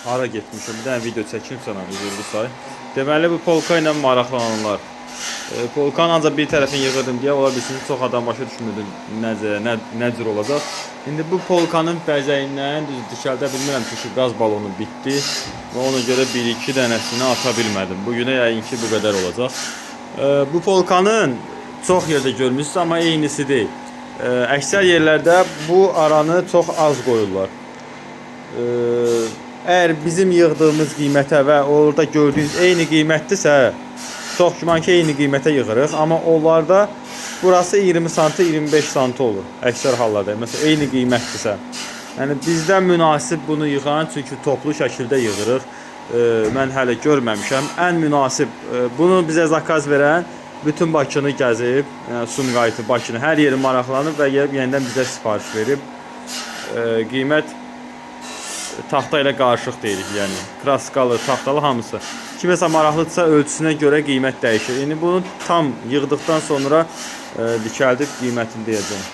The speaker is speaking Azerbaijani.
hara getmişəm. Bir dənə video çəkim sənə üzrlü say. Deməli bu polka ilə maraqlananlar. Polkanın ancaq bir tərəfini yığırdım deyə ola bilsin çox adam başa düşmürdü nə cür olacaq. İndi bu polkanın bəzəyindən düz dikəldə bilmirəm çünki qaz balonu bitdi və ona görə 1-2 dənəsini ata bilmədim. Bu günə yəqin ki bu qədər olacaq. Bu polkanın çox yerdə görmüsünüz amma eynisi deyil. Əksər yerlərdə bu aranı çox az qoyurlar. Əgər bizim yığdığımız qiymətə və orada gördüyünüz eyni qiymətdirsə, çox güman ki eyni qiymətə yığırıq, amma onlarda burası 20 sm, 25 sm olur əksər hallarda. Məsələn, eyni qiymətdirsə. Yəni bizdən münasib bunu yığan, çünki toplu şəkildə yığırıq. Mən hələ görməmişəm. Ən münasib bunu bizə zakaz verən bütün Bakını gəzib, yəni Sumqayıtı, Bakını, hər yeri maraqlanıb və gəlib yenidən bizə sifariş verib. Qiymət taxta ilə qarışıq deyirik, yəni kraskalı, taxtalı hamısı. Kiməsə maraqlıdırsa ölçüsünə görə qiymət dəyişir. İndi bunu tam yığdıqdan sonra dikəldib qiymətini deyəcəm.